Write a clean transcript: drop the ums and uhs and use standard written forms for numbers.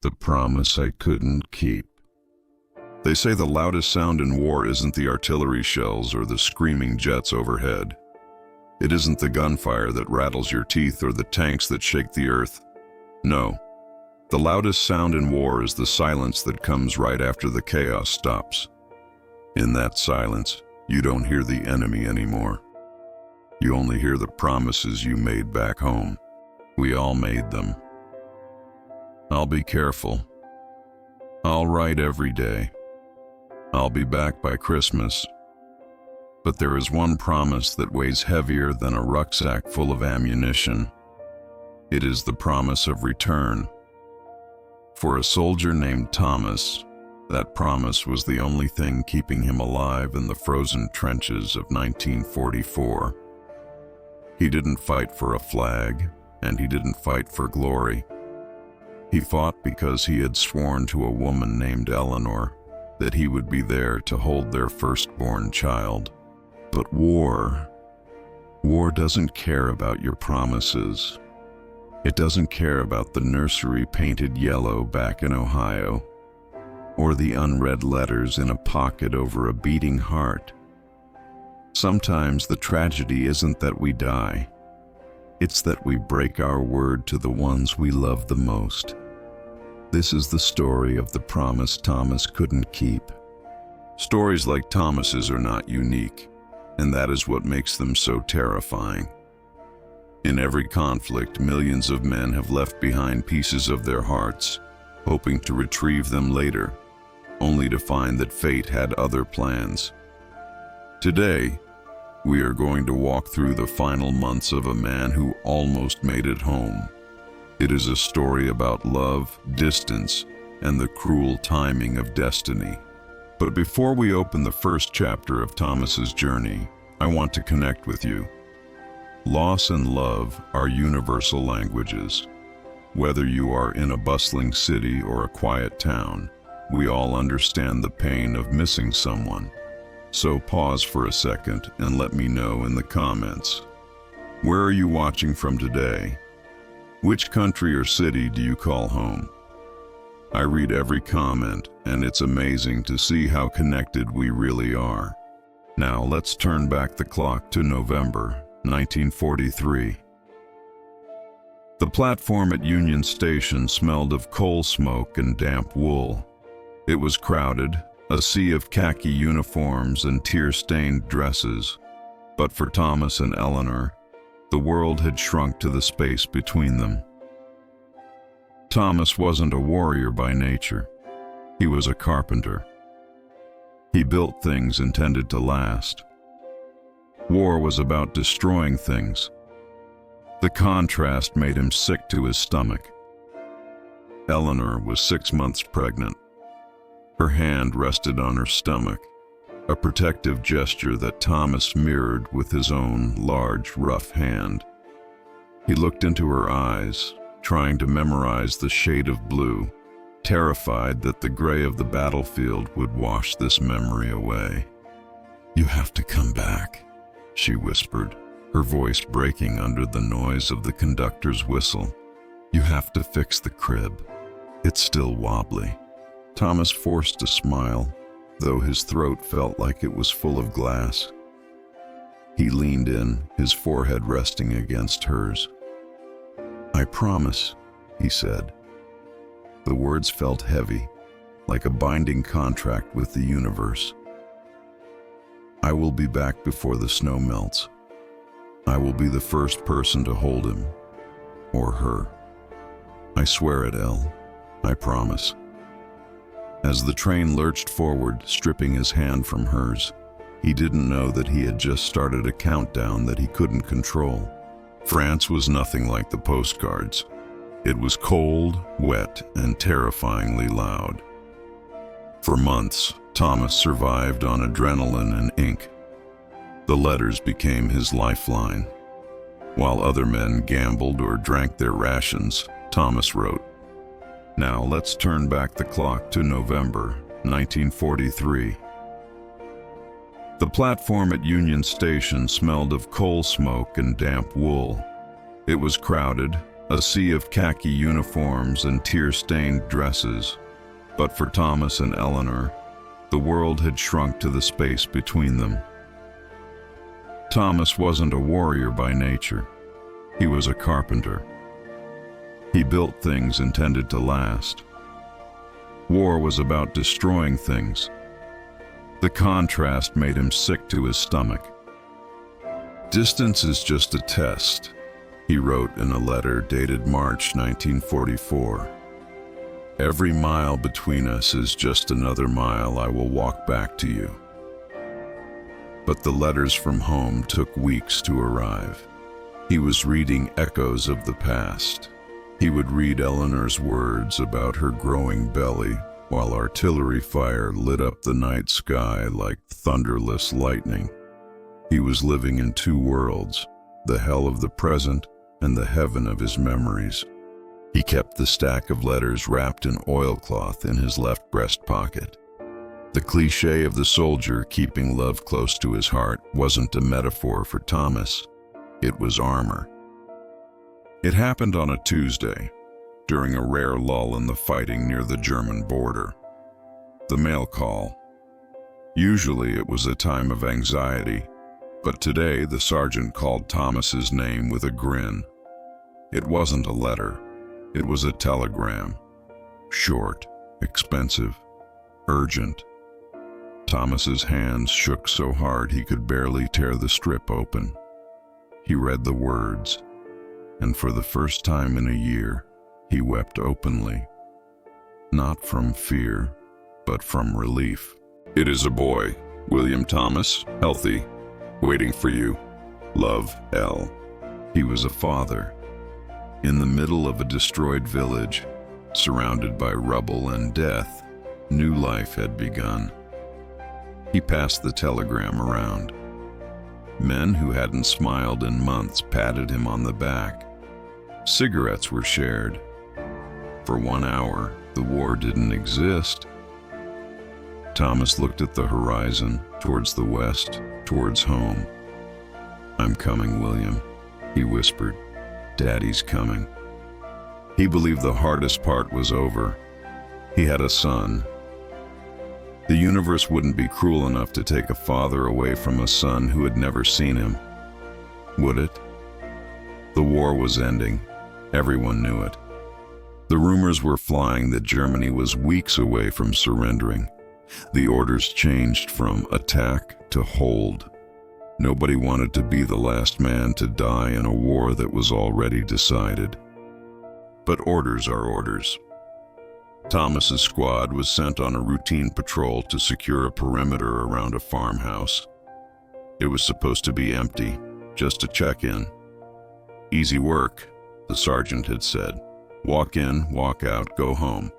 The promise I couldn't keep. They say the loudest sound in war isn't the artillery shells or the screaming jets overhead. It isn't the gunfire that rattles your teeth or the tanks that shake the earth. No, the loudest sound in war is the silence that comes right after the chaos stops. In that silence, you don't hear the enemy anymore. You only hear the promises you made back home. We all made them. I'll be careful. I'll write every day. I'll be back by Christmas. But there is one promise that weighs heavier than a rucksack full of ammunition. It is the promise of return. For a soldier named Thomas, that promise was the only thing keeping him alive in the frozen trenches of 1944. He didn't fight for a flag, and he didn't fight for glory. He fought because he had sworn to a woman named Eleanor that he would be there to hold their firstborn child. But war doesn't care about your promises. It doesn't care about the nursery painted yellow back in Ohio, or the unread letters in a pocket over a beating heart. Sometimes the tragedy isn't that we die. It's that we break our word to the ones we love the most. This is the story of the promise Thomas couldn't keep. Stories like Thomas's are not unique, and that is what makes them so terrifying. In every conflict, millions of men have left behind pieces of their hearts, hoping to retrieve them later, only to find that fate had other plans. Today, we are going to walk through the final months of a man who almost made it home. It is a story about love, distance, and the cruel timing of destiny. But before we open the first chapter of Thomas's journey, I want to connect with you. Loss and love are universal languages. Whether you are in a bustling city or a quiet town, we all understand the pain of missing someone. So pause for a second and let me know in the comments. Where are you watching from today? Which country or city do you call home? I read every comment, and it's amazing to see how connected we really are. Now let's turn back the clock to November 1943. The platform at Union Station smelled of coal smoke and damp wool. It was crowded, a sea of khaki uniforms and tear-stained dresses. But for Thomas and Eleanor, the world had shrunk to the space between them. Thomas wasn't a warrior by nature. He was a carpenter. He built things intended to last. War was about destroying things. The contrast made him sick to his stomach. Eleanor was 6 months pregnant. Her hand rested on her stomach, a protective gesture that Thomas mirrored with his own large, rough hand. He looked into her eyes, trying to memorize the shade of blue, terrified that the gray of the battlefield would wash this memory away. "You have to come back," she whispered, her voice breaking under the noise of the conductor's whistle. "You have to fix the crib. It's still wobbly." Thomas forced a smile, though his throat felt like it was full of glass. He leaned in, his forehead resting against hers. "I promise," he said. The words felt heavy, like a binding contract with the universe. "I will be back before the snow melts. I will be the first person to hold him, or her. I swear it, Elle. I promise." As the train lurched forward, stripping his hand from hers, he didn't know that he had just started a countdown that he couldn't control. France was nothing like the postcards. It was cold, wet, and terrifyingly loud. For months, Thomas survived on adrenaline and ink. The letters became his lifeline. While other men gambled or drank their rations, Thomas wrote. Now let's turn back the clock to November 1943. The platform at Union Station smelled of coal smoke and damp wool. It was crowded, a sea of khaki uniforms and tear-stained dresses. But for Thomas and Eleanor, the world had shrunk to the space between them. Thomas wasn't a warrior by nature. He was a carpenter. He built things intended to last. War was about destroying things. The contrast made him sick to his stomach. "Distance is just a test," he wrote in a letter dated March 1944. "Every mile between us is just another mile I will walk back to you." But the letters from home took weeks to arrive. He was reading echoes of the past. He would read Eleanor's words about her growing belly while artillery fire lit up the night sky like thunderless lightning. He was living in two worlds, the hell of the present and the heaven of his memories. He kept the stack of letters wrapped in oilcloth in his left breast pocket. The cliché of the soldier keeping love close to his heart wasn't a metaphor for Thomas. It was armor. It happened on a Tuesday, during a rare lull in the fighting near the German border. The mail call. Usually it was a time of anxiety, but today the sergeant called Thomas's name with a grin. It wasn't a letter. It was a telegram. Short, expensive, urgent. Thomas's hands shook so hard he could barely tear the strip open. He read the words, and for the first time in a year, he wept openly. Not from fear, but from relief. "It is a boy, William Thomas, healthy, waiting for you. Love, L." He was a father. In the middle of a destroyed village, surrounded by rubble and death, new life had begun. He passed the telegram around. Men who hadn't smiled in months patted him on the back. Cigarettes were shared. For 1 hour, the war didn't exist. Thomas looked at the horizon, towards the west, towards home. "I'm coming, William," he whispered. "Daddy's coming." He believed the hardest part was over. He had a son. The universe wouldn't be cruel enough to take a father away from a son who had never seen him, would it? The war was ending. Everyone knew it. The rumors were flying that Germany was weeks away from surrendering. The orders changed from attack to hold. Nobody wanted to be the last man to die in a war that was already decided. But orders are orders. Thomas's squad was sent on a routine patrol to secure a perimeter around a farmhouse. It was supposed to be empty, just a check-in. "Easy work," the sergeant had said. "Walk in, walk out, go home."